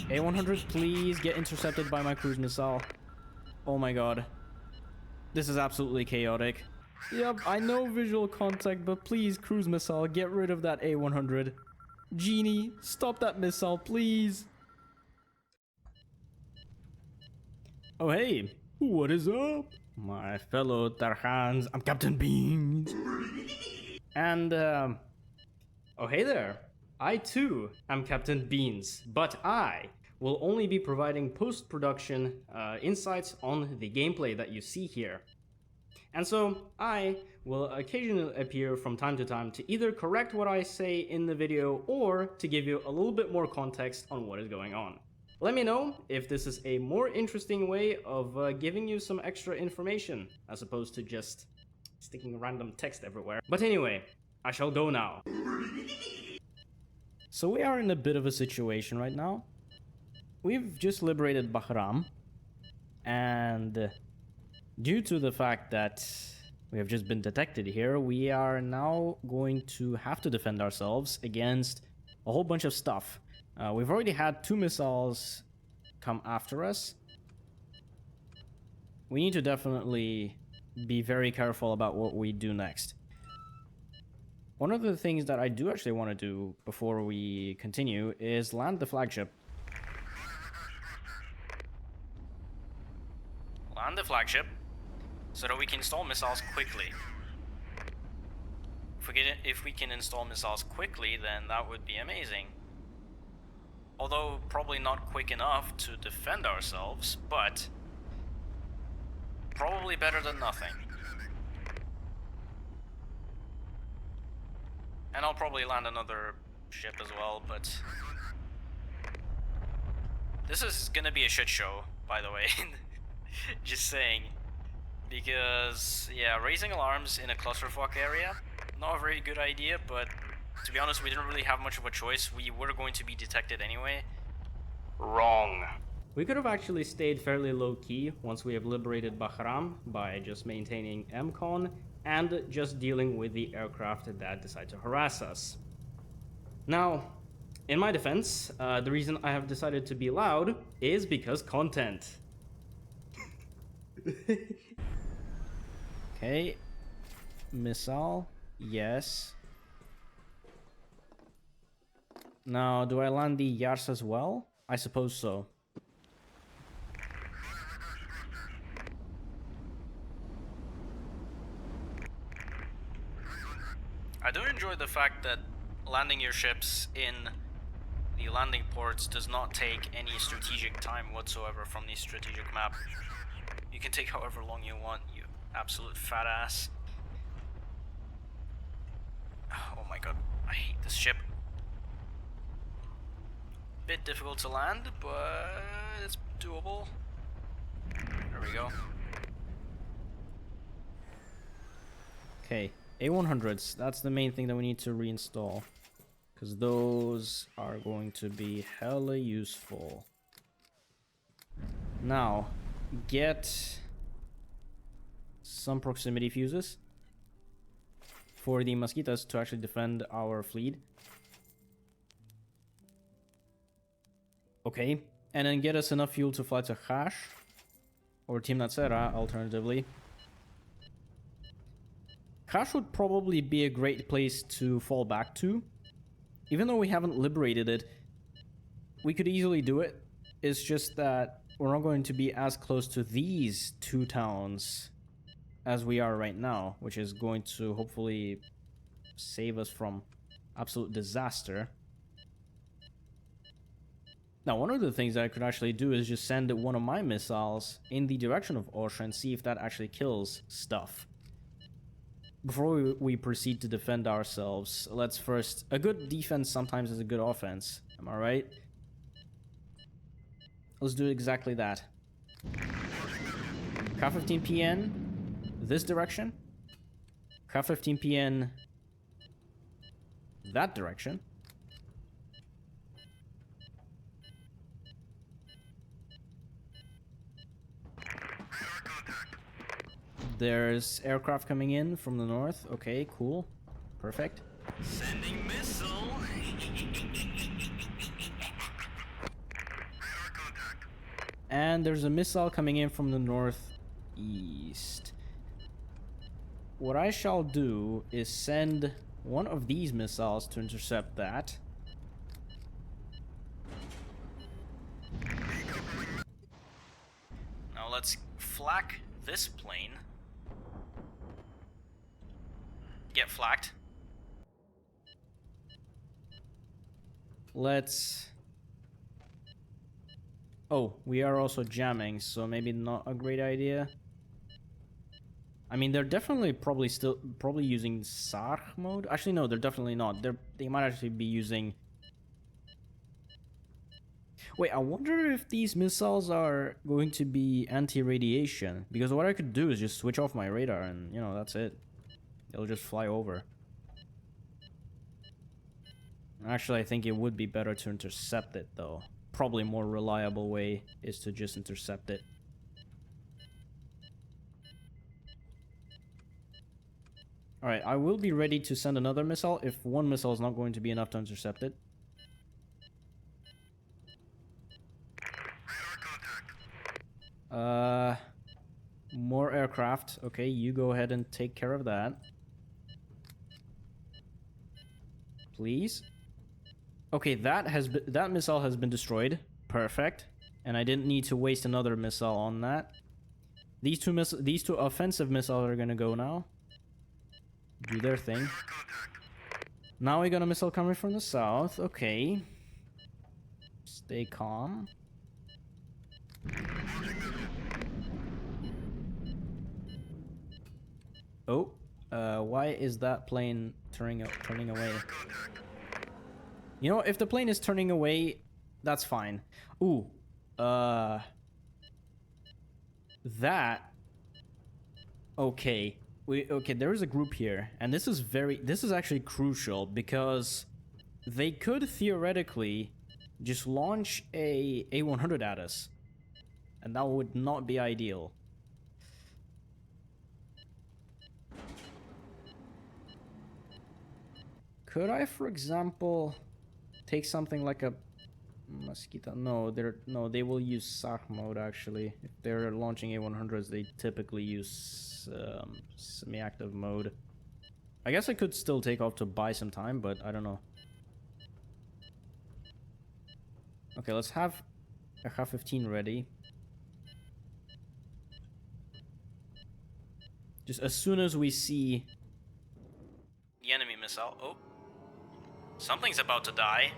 A100, please get intercepted by my cruise missile. Oh my god. This is absolutely chaotic. Yep, I know visual contact, but please, cruise missile, get rid of that A100. Genie, stop that missile, please. Oh hey, what is up? My fellow Tarhans, I'm Captain Beans. And, oh hey there. I too am Captain Beans, but I will only be providing post-production insights on the gameplay that you see here. And so I will occasionally appear from time to time to either correct what I say in the video or to give you a little bit more context on what is going on. Let me know if this is a more interesting way of giving you some extra information as opposed to just sticking random text everywhere. But anyway, I shall go now. So we are in a bit of a situation right now. We've just liberated Bahram, and due to the fact that we have just been detected here, we are now going to have to defend ourselves against a whole bunch of stuff. We've already had 2 missiles come after us. We need to definitely be very careful about what we do next. One of the things that I do actually want to do before we continue is land the flagship. Land the flagship so that we can install missiles quickly. If we can install missiles quickly, then that would be amazing. Although probably not quick enough to defend ourselves, but probably better than nothing. And I'll probably land another ship as well, but this is gonna be a shit show, by the way. Just saying. Because, yeah, raising alarms in a clusterfuck area, not a very good idea, but to be honest, we didn't really have much of a choice. We were going to be detected anyway. Wrong. We could have actually stayed fairly low-key once we have liberated Bahram by just maintaining MCON and just dealing with the aircraft that decide to harass us. Now, in my defense, the reason I have decided to be loud is because content. Okay. Missile. Yes. Now, do I land the Yars as well? I suppose so. I do enjoy the fact that landing your ships in the landing ports does not take any strategic time whatsoever from the strategic map. You can take however long you want, you absolute fat ass. Oh my god, I hate this ship. Bit difficult to land, but it's doable. There we go. Okay, A100s, that's the main thing that we need to reinstall. Because those are going to be hella useful. Now, get some proximity fuses for the mosquitoes to actually defend our fleet. Okay, and then get us enough fuel to fly to Hash or Team Natsera alternatively. Hash would probably be a great place to fall back to. Even though we haven't liberated it, we could easily do it. It's just that we're not going to be as close to these 2 towns as we are right now, which is going to hopefully save us from absolute disaster. Now, one of the things that I could actually do is just send one of my missiles in the direction of Osha and see if that actually kills stuff. Before we proceed to defend ourselves, let's first... A good defense sometimes is a good offense. Am I right? Let's do exactly that. K-15 PN, this direction. K-15 PN, that direction. There's aircraft coming in from the north. Okay, cool. Perfect. Sending missile. And there's a missile coming in from the northeast. What I shall do is send one of these missiles to intercept that. Now let's flak this plane. Get flaked. Let's... Oh, we are also jamming, so maybe not a great idea. I mean, they're definitely probably using Sarg mode. Actually, no, they're definitely not. They might actually be using... Wait, I wonder if these missiles are going to be anti-radiation. Because what I could do is just switch off my radar and, you know, that's it. They'll just fly over. Actually, I think it would be better to intercept it, though. Probably more reliable way is to just intercept it. Alright, I will be ready to send another missile if one missile is not going to be enough to intercept it. More aircraft. Okay, you go ahead and take care of that. Please. Okay, that missile has been destroyed. Perfect. And I didn't need to waste another missile on that. These two offensive missiles are gonna go now. Do their thing. Now we got a missile coming from the south. Okay. Stay calm. Oh, why is that plane turning away? You know, if the plane is turning away, that's fine. Ooh, that. Okay, okay. There is a group here, and this is actually crucial because they could theoretically just launch a A100 at us, and that would not be ideal. Could I, for example, take something like a Mosquito? No, they will use Sarg mode actually. If they're launching A100s, they typically use semi-active mode. I guess I could still take off to buy some time, but I don't know. Okay, let's have a H-15 ready. Just as soon as we see the enemy missile. Oh. Something's about to die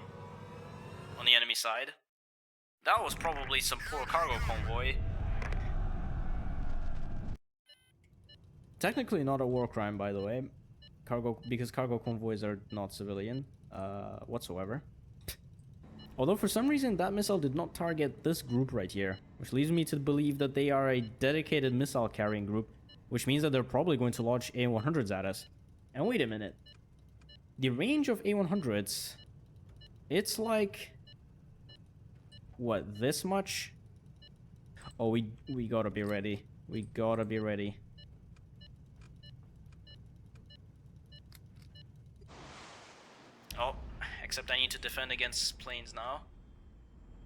on the enemy side. That was probably some poor cargo convoy. Technically not a war crime, by the way. Because cargo convoys are not civilian whatsoever. Although for some reason that missile did not target this group right here, which leads me to believe that they are a dedicated missile carrying group, which means that they're probably going to launch A100s at us. And wait a minute. The range of A100s, it's like, what, this much? Oh, we gotta be ready. We gotta be ready. Oh, except I need to defend against planes now.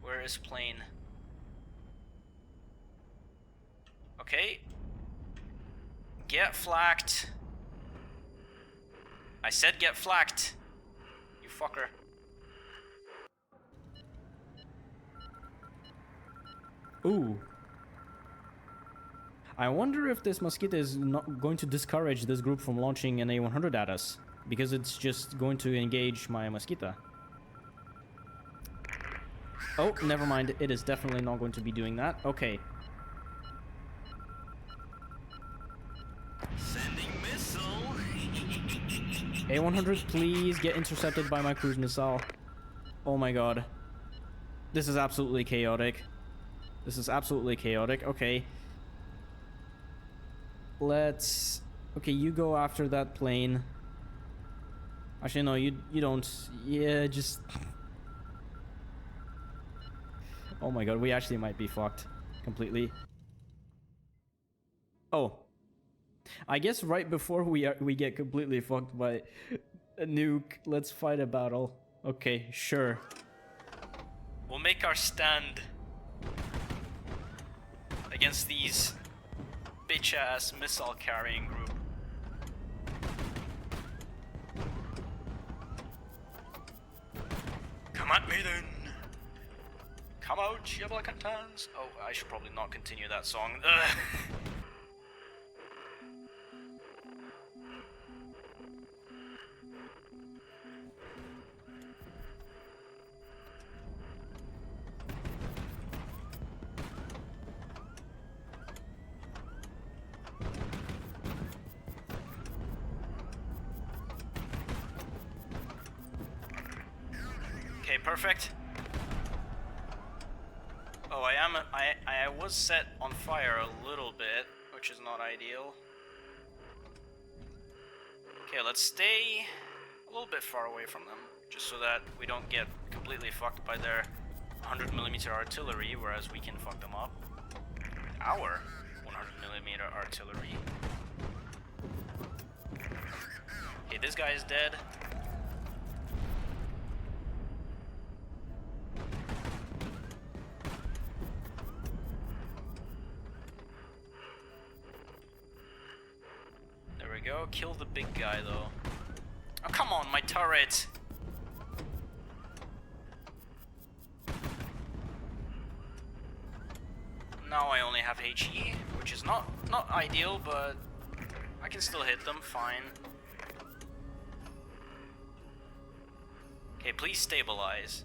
Where is plane? Okay. Get flaked. I said get flaked, you fucker. Ooh. I wonder if this Mosquito is not going to discourage this group from launching an A100 at us, because it's just going to engage my Mosquito. Oh, never mind. It is definitely not going to be doing that. Okay. Sending missile. A100, please get intercepted by my cruise missile. Oh my god. This is absolutely chaotic. This is absolutely chaotic. Okay. Let's... Okay, you go after that plane. Actually, no, you don't. Yeah, just... Oh my god, we actually might be fucked. Completely. Oh. I guess right before we get completely fucked by a nuke, let's fight a battle. Okay, sure. We'll make our stand. against these bitch-ass missile-carrying group. Come at me then! Come out, Yablakantans! Oh, I should probably not continue that song. Ugh. Okay, perfect. Oh, I was set on fire a little bit, which is not ideal. Okay, let's stay a little bit far away from them, just so that we don't get completely fucked by their 100mm artillery, whereas we can fuck them up. Our 100mm artillery. Okay, this guy is dead. Go kill the big guy though. Oh come on, my turret! Now I only have HE, which is not ideal, but I can still hit them fine. Okay, please stabilize.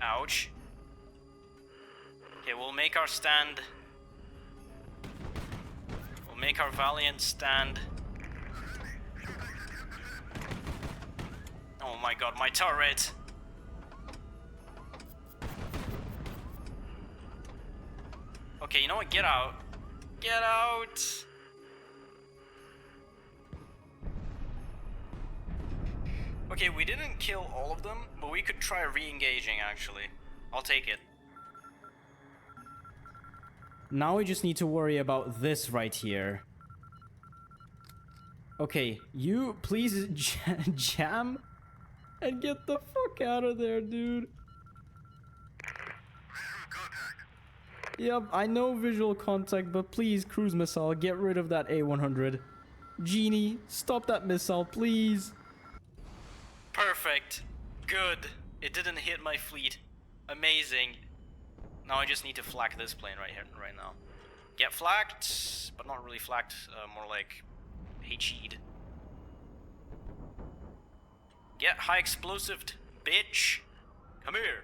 Ouch. Okay, we'll make our stand. We'll make our valiant stand. Oh my god, my turret! Okay, you know what? Get out. Get out! Okay, we didn't kill all of them, but we could try re-engaging actually. I'll take it. Now we just need to worry about this right here. Okay, you please jam and get the fuck out of there, dude. Yep, I know visual contact, but please, cruise missile, get rid of that A-100. Genie, stop that missile, please. Perfect. Good. It didn't hit my fleet. Amazing. Now I just need to flak this plane right here, right now. Get flaked, but not really flaked, more like HE'd. Get high explosive, bitch. Come here.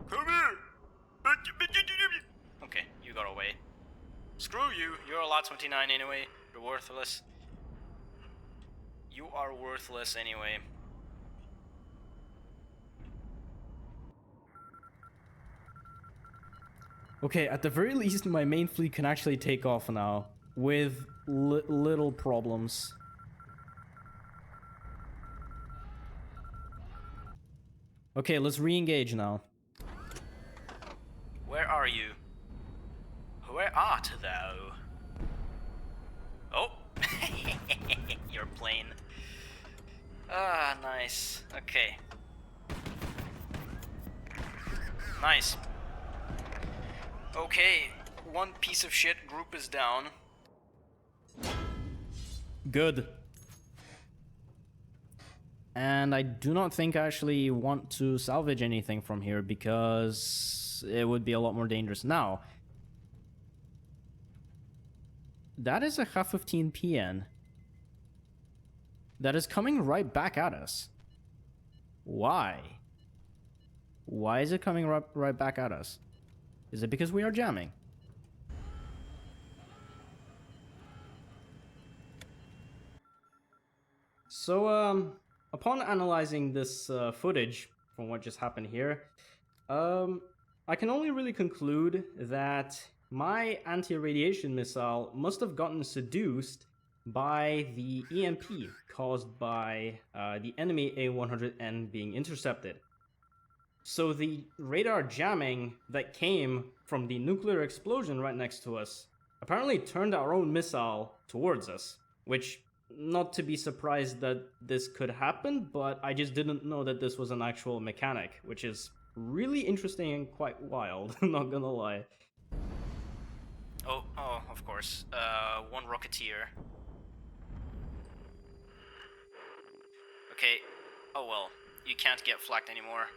Come here. Okay, you got away. Screw you. You're a lot 29 anyway. You're worthless. You are worthless anyway. Okay, at the very least, my main fleet can actually take off now with little problems. Okay, let's re-engage now. Where are you? Where art thou? Oh! Your plane. Ah, nice. Okay. Nice. Okay, one piece of shit group is down. Good. And I do not think I actually want to salvage anything from here because it would be a lot more dangerous. Now, that is a H-15 PN that is coming right back at us. Why? Why is it coming right back at us? Is it because we are jamming? So, upon analyzing this footage from what just happened here, I can only really conclude that my anti-radiation missile must have gotten seduced by the EMP caused by the enemy A-100N being intercepted. So the radar jamming that came from the nuclear explosion right next to us apparently turned our own missile towards us, which, not to be surprised that this could happen, but I just didn't know that this was an actual mechanic, which is really interesting and quite wild, not gonna lie. Oh, of course. One Rocketeer. Okay. Oh well, you can't get flaked anymore.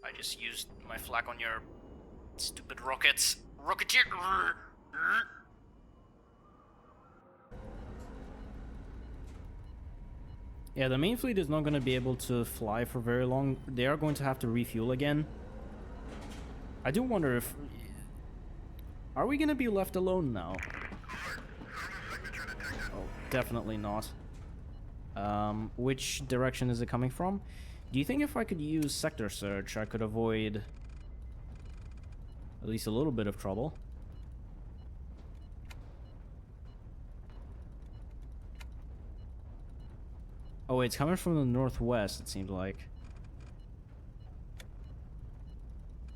I just used my flak on your stupid rockets. Rocketeer! Yeah, the main fleet is not going to be able to fly for very long. They are going to have to refuel again. I do wonder if... Are we going to be left alone now? Oh, definitely not. Which direction is it coming from? Do you think if I could use sector search, I could avoid at least a little bit of trouble? Oh, it's coming from the northwest, it seems like.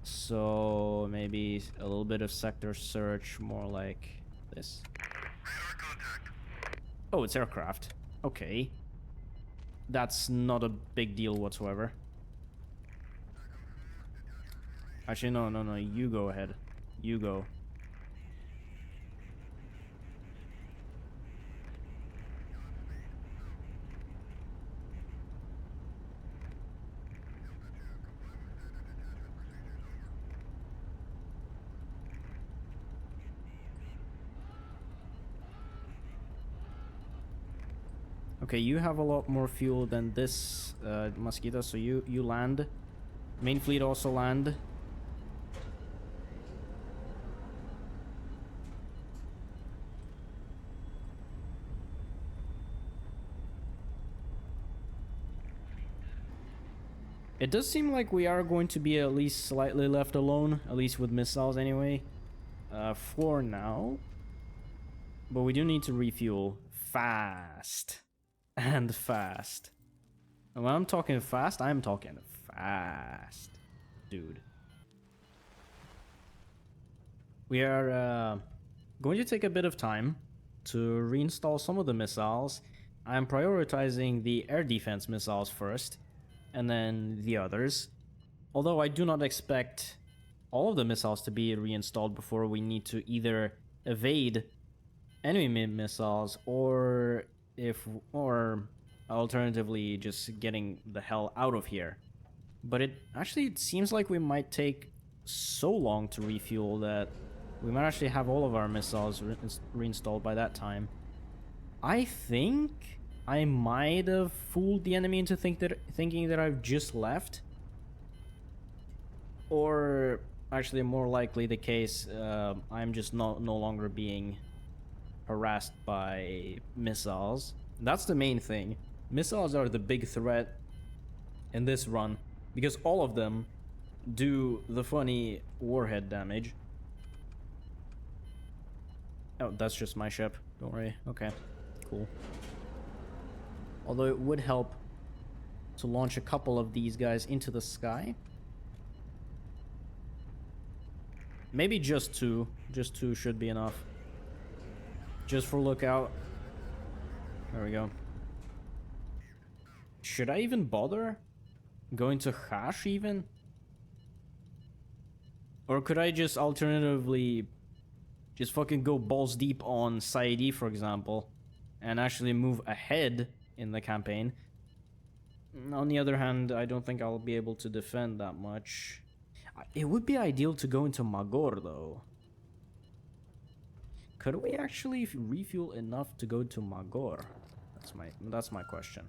So maybe a little bit of sector search, more like this. Oh, it's aircraft. Okay. That's not a big deal whatsoever. Actually, no, you go ahead. You go. Okay, you have a lot more fuel than this Mosquito, so you land. Main fleet also land. It does seem like we are going to be at least slightly left alone, at least with missiles anyway, for now. But we do need to refuel fast. And fast. And when I'm talking fast, I'm talking fast, dude. We are going to take a bit of time to reinstall some of the missiles. I'm prioritizing the air defense missiles first, and then the others. Although I do not expect all of the missiles to be reinstalled before we need to either evade enemy missiles or alternatively just getting the hell out of here. But it seems like we might take so long to refuel that we might actually have all of our missiles reinstalled by that time. I think I might have fooled the enemy into thinking that I've just left. Or actually more likely the case, I'm just no longer being harassed by missiles. That's the main thing. Missiles are the big threat in this run because all of them do the funny warhead damage. Oh, that's just my ship. Don't worry. Okay, cool. Although it would help to launch a couple of these guys into the sky. Maybe just two. Just two should be enough. Just for lookout. There we go. Should I even bother going to Hash even? Or could I just alternatively just fucking go balls deep on Saidi, for example, and actually move ahead in the campaign? On the other hand, I don't think I'll be able to defend that much. It would be ideal to go into Magor, though. Could we actually refuel enough to go to Magor? That's my question.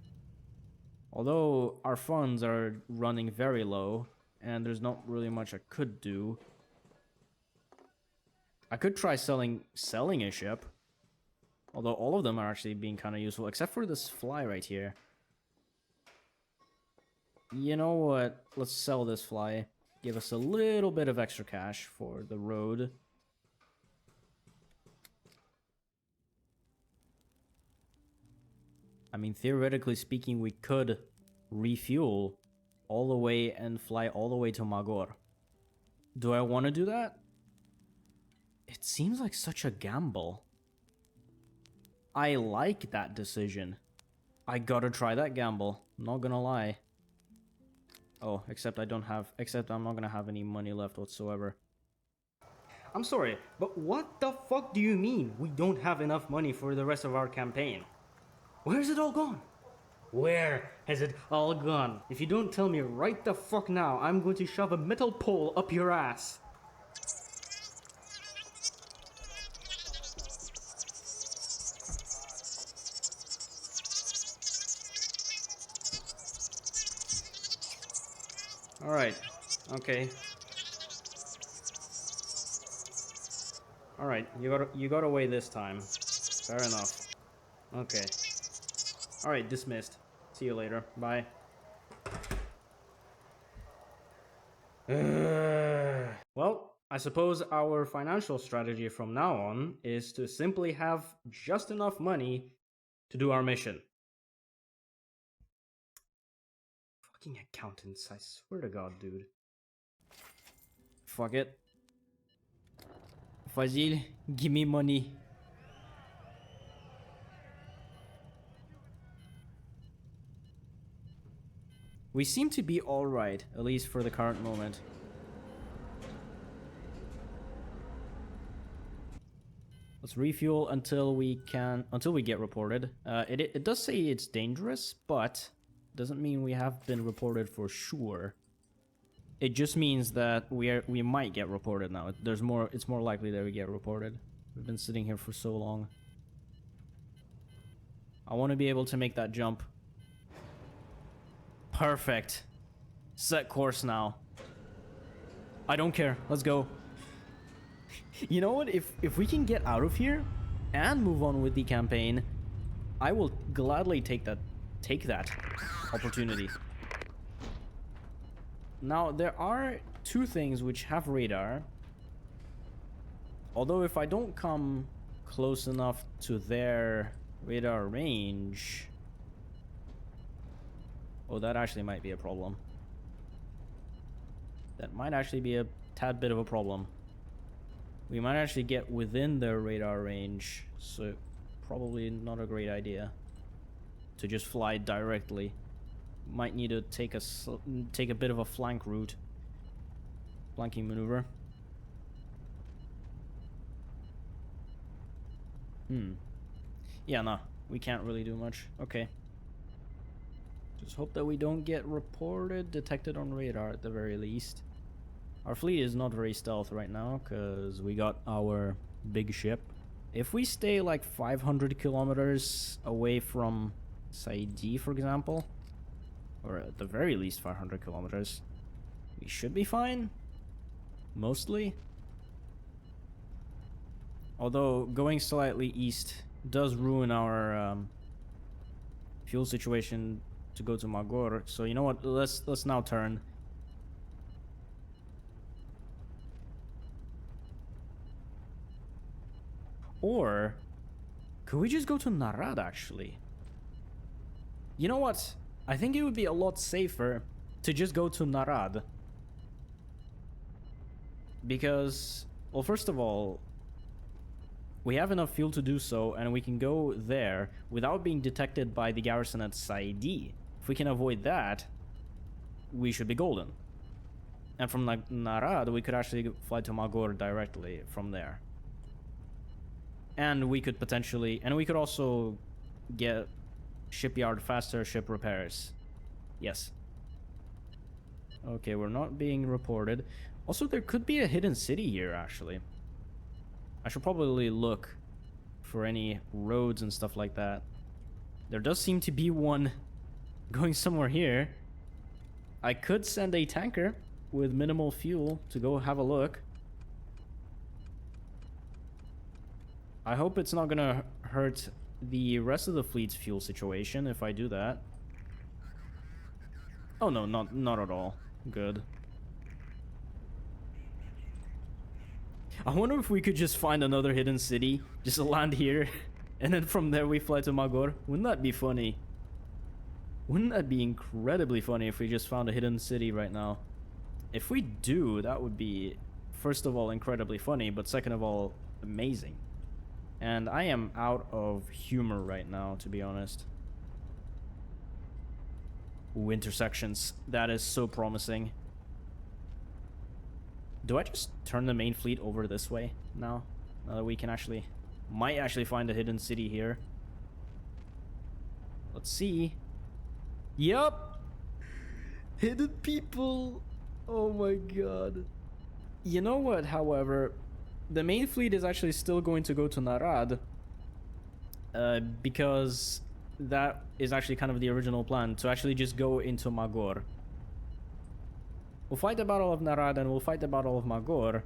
Although our funds are running very low, and there's not really much I could do. I could try selling a ship. Although all of them are actually being kind of useful, except for this fly right here. You know what? Let's sell this fly. Give us a little bit of extra cash for the road. I mean, theoretically speaking, we could refuel all the way and fly all the way to Magor. Do I want to do that? It seems like such a gamble. I like that decision. I gotta try that gamble. Not gonna lie. Oh, except I'm not gonna have any money left whatsoever. I'm sorry, but what the fuck do you mean we don't have enough money for the rest of our campaign? Where's it all gone? Where has it all gone? If you don't tell me right the fuck now, I'm going to shove a metal pole up your ass. Alright, okay. Alright, you got away this time. Fair enough. Okay. Alright, dismissed. See you later. Bye. Well, I suppose our financial strategy from now on is to simply have just enough money to do our mission. Fucking accountants, I swear to God, dude. Fuck it. Fazil, give me money. We seem to be alright, at least for the current moment. Let's refuel until we get reported. It does say it's dangerous, but doesn't mean we have been reported for sure. It just means that we might get reported now. It's more likely that we get reported. We've been sitting here for so long. I want to be able to make that jump. Perfect. Set course now. I don't care. Let's go. You know what? If we can get out of here and move on with the campaign, I will gladly take that opportunity. Now, there are two things which have radar. Although if I don't come close enough to their radar range... Oh, that actually might be a problem. That might actually be a tad bit of a problem. We might actually get within their radar range, so probably not a great idea to just fly directly. Might need to take a bit of a flank route. Flanking maneuver. Yeah, no. We can't really do much. Okay. Just hope that we don't get detected on radar at the very least. Our fleet is not very stealth right now, because we got our big ship. If we stay like 500 kilometers away from Saidi, for example, or at the very least 500 kilometers, we should be fine. Mostly. Although going slightly east does ruin our fuel situation to go to Magor. So you know what? Let's now turn. Or could we just go to Narad actually? You know what? I think it would be a lot safer to just go to Narad. Because, well, first of all, we have enough fuel to do so, and we can go there without being detected by the garrison at Saidi. If we can avoid that, we should be golden. And from Narad, we could actually fly to Magor directly from there. And we could potentially... And we could also get shipyard faster ship repairs. Yes. Okay, we're not being reported. Also, there could be a hidden city here, actually. I should probably look for any roads and stuff like that. There does seem to be one going somewhere here. I could send a tanker with minimal fuel to go have a look. I hope it's not gonna hurt the rest of the fleet's fuel situation if I do that. Oh no, not at all. Good. I wonder if we could just find another hidden city, just land here, and then from there we fly to Magor. Wouldn't that be funny? Wouldn't that be incredibly funny if we just found a hidden city right now? If we do, that would be, first of all, incredibly funny, but second of all, amazing. And I am out of humor right now, to be honest. Ooh, intersections. That is so promising. Do I just turn the main fleet over this way now? Now that we can actually... might actually find a hidden city here. Let's see. Yup! Hidden people! Oh my god. You know what, however... the main fleet is actually still going to go to Narad. Because that is actually kind of the original plan, to actually just go into Magor. We'll fight the Battle of Narad and we'll fight the Battle of Magor.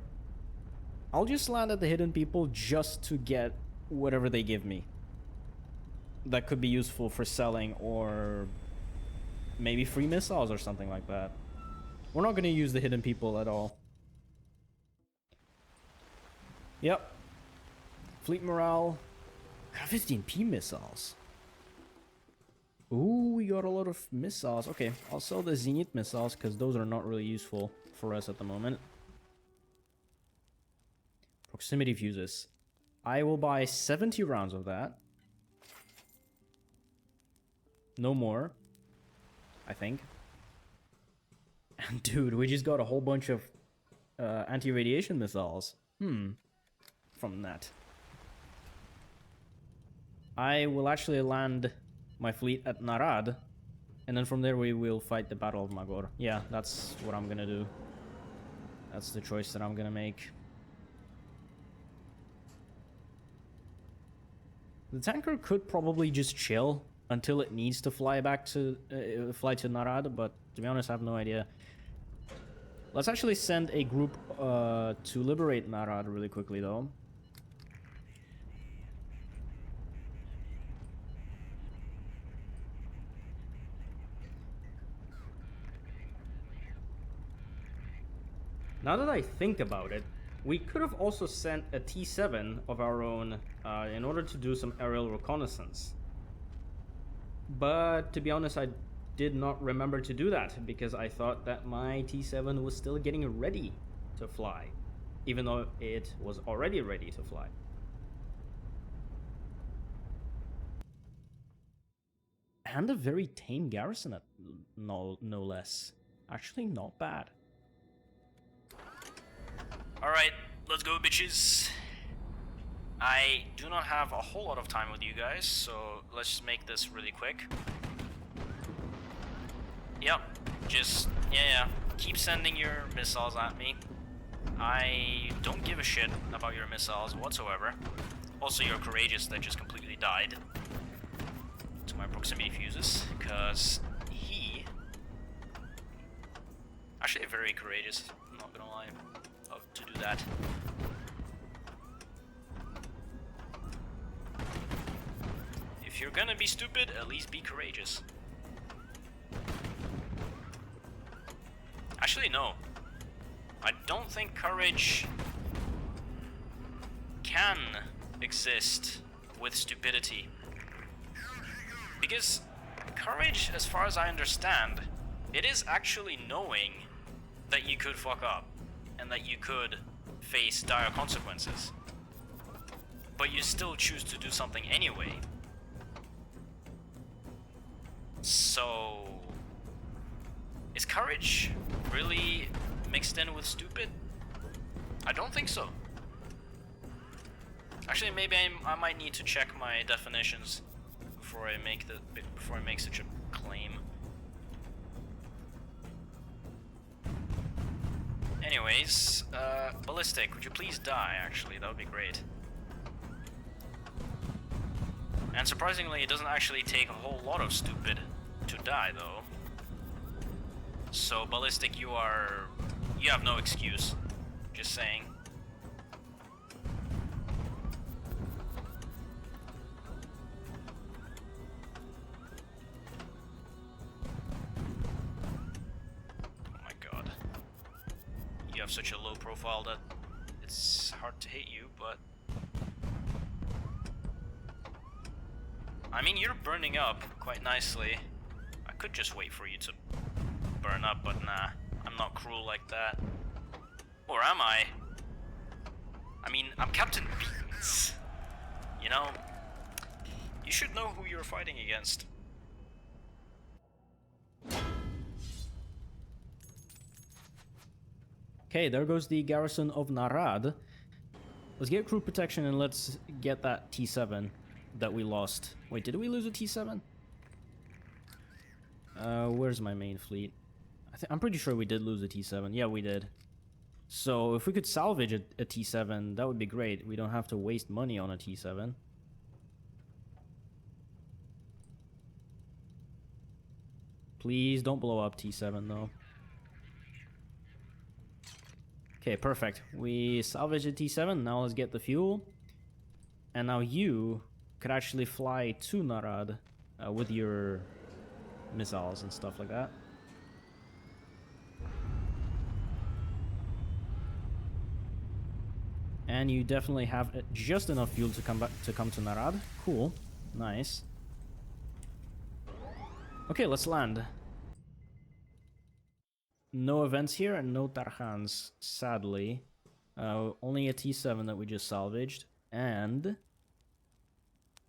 I'll just land at the hidden people just to get whatever they give me. That could be useful for selling or maybe free missiles or something like that. We're not going to use the hidden people at all. Yep. Fleet morale. 15p missiles. Ooh, we got a lot of missiles. Okay, I'll sell the Zenith missiles because those are not really useful for us at the moment. Proximity fuses. I will buy 70 rounds of that. No more, I think. And dude, we just got a whole bunch of anti-radiation missiles. From that. I will actually land my fleet at Narad, and then from there we will fight the Battle of Magor. Yeah, that's what I'm gonna do. That's the choice that I'm gonna make. The tanker could probably just chill until it needs to fly back to Narad, but to be honest, I have no idea. Let's actually send a group to liberate Narad really quickly, though. Now that I think about it, we could have also sent a T7 of our own in order to do some aerial reconnaissance. But to be honest, I did not remember to do that because I thought that my T7 was still getting ready to fly, even though it was already ready to fly. And a very tame garrison, at no less. Actually, not bad. Alright, let's go, bitches. I do not have a whole lot of time with you guys, so let's just make this really quick. Yep, just, yeah, keep sending your missiles at me. I don't give a shit about your missiles whatsoever. Also, you're courageous that just completely died to my proximity fuses, because he... actually very courageous, I'm not gonna lie, to do that. If you're gonna be stupid, at least be courageous. Actually, no. I don't think courage can exist with stupidity. Because courage, as far as I understand, it is actually knowing that you could fuck up and that you could face dire consequences. But you still choose to do something anyway. So... is courage really mixed in with stupid? I don't think so. Actually, maybe I might need to check my definitions before I make such a claim. Anyways, Ballistic, would you please die, actually? That would be great. And surprisingly, it doesn't actually take a whole lot of stupid to die, though. So, Ballistic, you have no excuse. Just saying. Oh my god. You have such a low profile that it's hard to hit you, but... I mean, you're burning up quite nicely. I could just wait for you to burn up, but nah. I'm not cruel like that. Or am I? I mean, I'm Captain Beans. You know, you should know who you're fighting against. Okay, there goes the garrison of Narad. Let's get crew protection and let's get that T7 that we lost. Wait, did we lose a T7? Where's my main fleet? I'm pretty sure we did lose a T7. Yeah, we did. So if we could salvage a T7, that would be great. We don't have to waste money on a T7. Please don't blow up T7 though. Okay, perfect. We salvage a T7. Now let's get the fuel. And now you could actually fly to Narad with your missiles and stuff like that. And you definitely have just enough fuel to come to Narad. Cool. Nice. Okay, let's land. No events here and no Tarkhans, sadly. Only a T7 that we just salvaged. And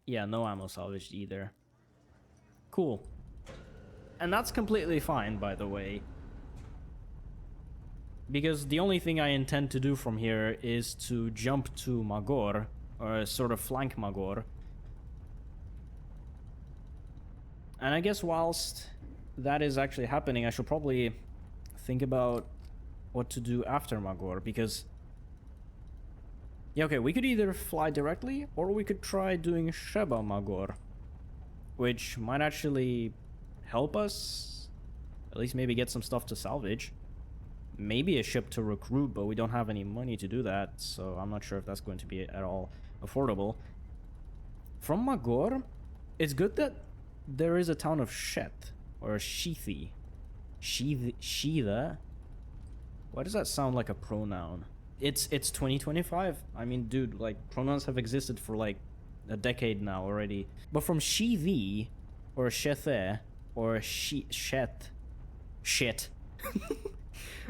yeah, no ammo salvaged either. Cool. And that's completely fine, by the way. Because the only thing I intend to do from here is to jump to Magor, or sort of flank Magor. And I guess whilst that is actually happening, I should probably think about what to do after Magor, because... yeah, okay, we could either fly directly, or we could try doing Sheba Magor, which might actually help us, at least maybe get some stuff to salvage. Maybe a ship to recruit, but we don't have any money to do that, so I'm not sure if that's going to be at all affordable. From Magor, it's good that there is a town of Shet, or Shethi. Sheetha? Why does that sound like a pronoun? It's 2025. I mean, dude, like, pronouns have existed for like a decade now already. But from Shethi, or Shethe, or Shet.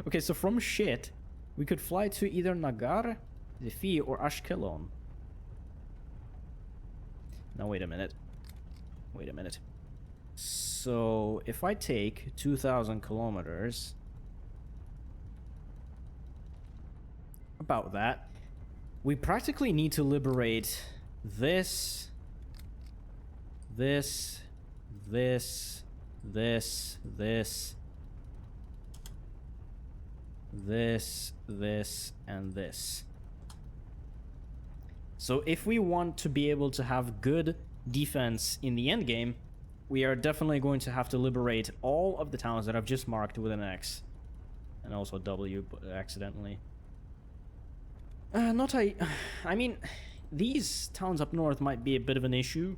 Okay, so from Shit, we could fly to either Nagar, Zefi, or Ashkelon. Now, wait a minute. Wait a minute. So, if I take 2,000 kilometers... about that, we practically need to liberate this, this, this, this, and this. So if we want to be able to have good defense in the end game, we are definitely going to have to liberate all of the towns that I've just marked with an X. And also W, but accidentally. I mean, these towns up north might be a bit of an issue.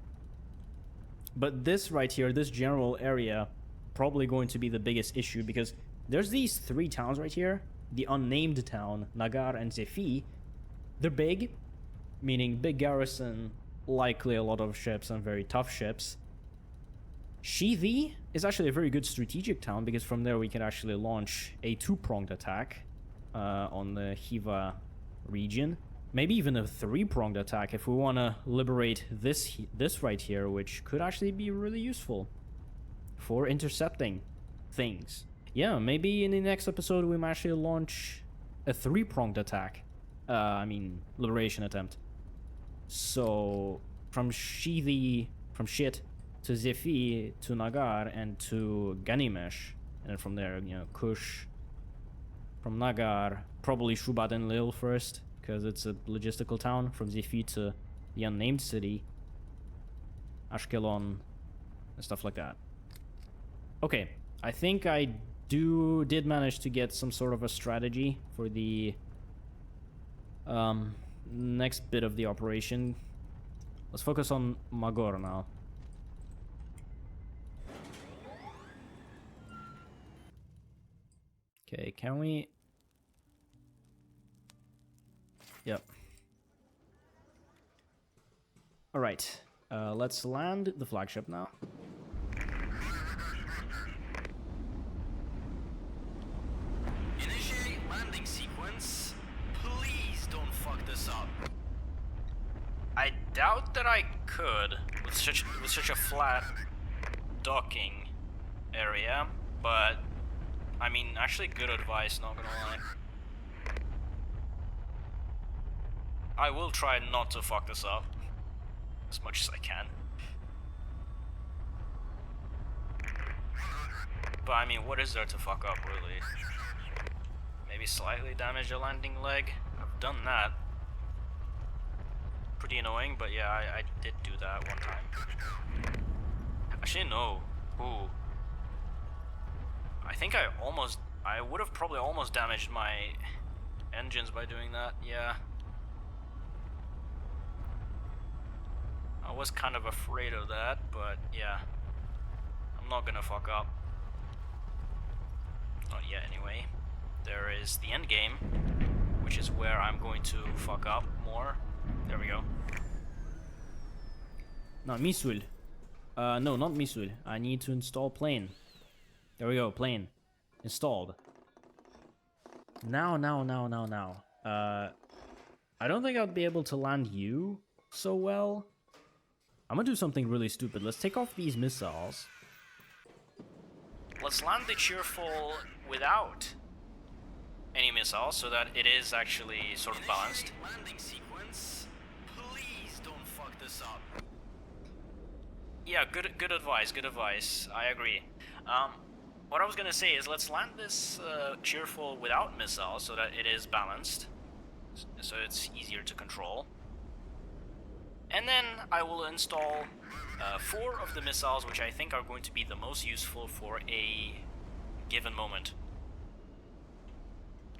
But this right here, this general area, probably going to be the biggest issue, because there's these three towns right here. The unnamed town, Nagar and Zefi. They're big, meaning big garrison, likely a lot of ships and very tough ships. Shethi is actually a very good strategic town, because from there we can actually launch a two-pronged attack on the Hiva region. Maybe even a three-pronged attack if we want to liberate this right here, which could actually be really useful for intercepting things. Yeah, maybe in the next episode we might actually launch a three-pronged attack. I mean, liberation attempt. So, from Shit to Zefi to Nagar and to Ganimesh. And then from there, you know, Kush. From Nagar, probably Shubat and Lil first, because it's a logistical town. From Zefi to the unnamed city. Ashkelon, and stuff like that. Okay, I think I did manage to get some sort of a strategy for the next bit of the operation. Let's focus on Magor now. Okay, can we... Yep. Alright, let's land the flagship now. Initiate landing sequence. Please don't fuck this up. I doubt that I could with such a flat docking area, but I mean, actually good advice, not gonna lie. I will try not to fuck this up as much as I can. But I mean, what is there to fuck up, really? Maybe slightly damage the landing leg. I've done that. Pretty annoying, but yeah, I did do that one time. Actually, no. Ooh. I think I would have probably almost damaged my engines by doing that, yeah. I was kind of afraid of that, but yeah. I'm not gonna fuck up. Not yet, anyway. There is the end game, which is where I'm going to fuck up more. There we go. Not Misul. No, not Misul. I need to install plane. There we go, plane. Installed. Now. I don't think I'll be able to land you so well. I'm gonna do something really stupid. Let's take off these missiles. Let's land the Cheerful without any missiles so that it is actually sort of balanced. Landing sequence. Please don't fuck this up. Yeah, good advice, I agree. What I was gonna say is let's land this Cheerful without missiles so that it is balanced, so it's easier to control. And then I will install 4 of the missiles, which I think are going to be the most useful for a given moment.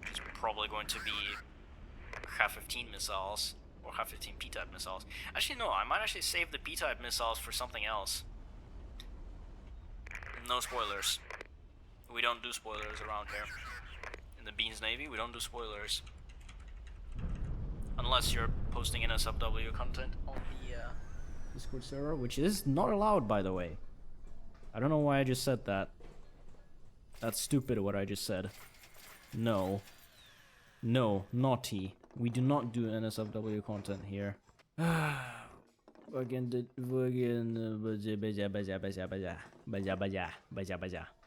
It's probably going to be HA-15 missiles, or HA-15 P-type missiles. Actually, no, I might actually save the P-type missiles for something else. No spoilers. We don't do spoilers around here. In the Beans Navy, we don't do spoilers. Unless you're posting NSFW content on the Discord server, which is not allowed, by the way. I don't know why I just said that. That's stupid what I just said. No. No, naughty. We do not do NSFW content here.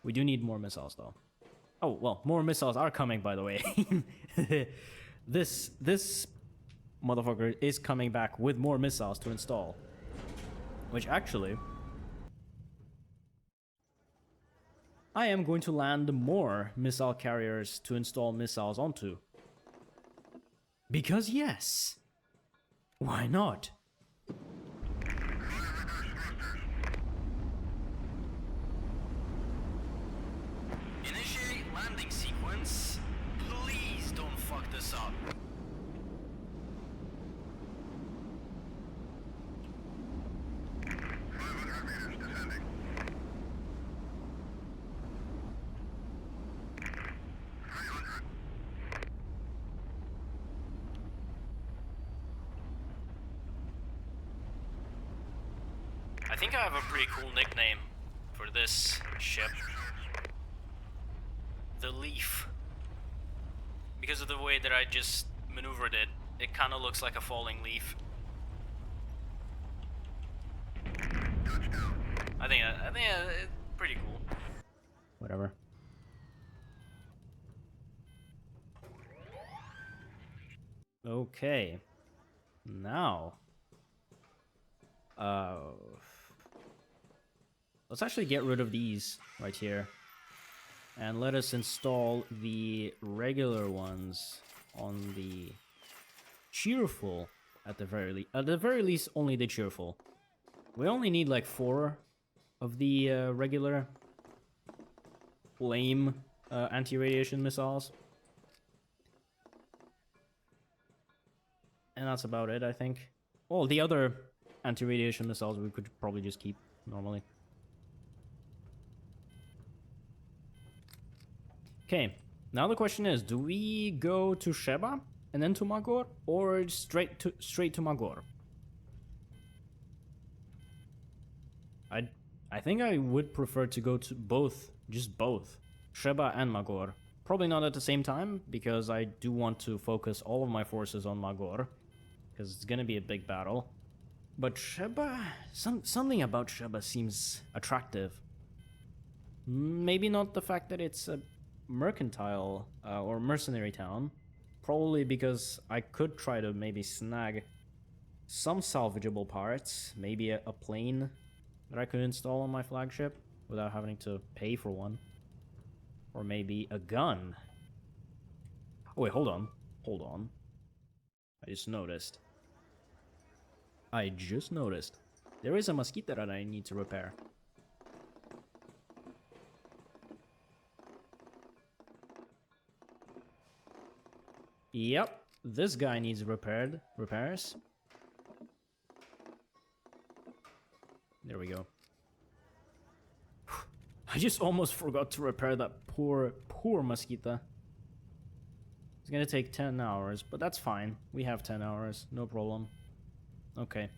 We do need more missiles, though. Oh, well, more missiles are coming, by the way. This motherfucker is coming back with more missiles to install. Which actually, I am going to land more missile carriers to install missiles onto. Because yes, why not? Initiate landing sequence. Please don't fuck this up. I think I have a pretty cool nickname for this ship. The Leaf. Because of the way that I just maneuvered it, it kind of looks like a falling leaf. I think it's pretty cool. Whatever. Okay. Now. Let's actually get rid of these right here. And let us install the regular ones on the Cheerful at the very least. At the very least, only the Cheerful. We only need like 4 of the regular lame anti-radiation missiles. And that's about it, I think. Well, the other anti-radiation missiles we could probably just keep normally. Okay, now the question is, do we go to Sheba and then to Magor, or straight to Magor? I think I would prefer to go to both, just both, Sheba and Magor. Probably not at the same time, because I do want to focus all of my forces on Magor, because it's gonna be a big battle. But Sheba, something about Sheba seems attractive. Maybe not the fact that it's a mercantile or mercenary town. Probably because I could try to maybe snag some salvageable parts. Maybe a plane that I could install on my flagship without having to pay for one. Or maybe a gun. Oh wait, hold on. Hold on. I just noticed. There is a mosquito that I need to repair. Yep, this guy needs repairs. There we go. I just almost forgot to repair that poor mosquito. It's gonna take 10 hours, but that's fine. We have 10 hours, no problem. Okay.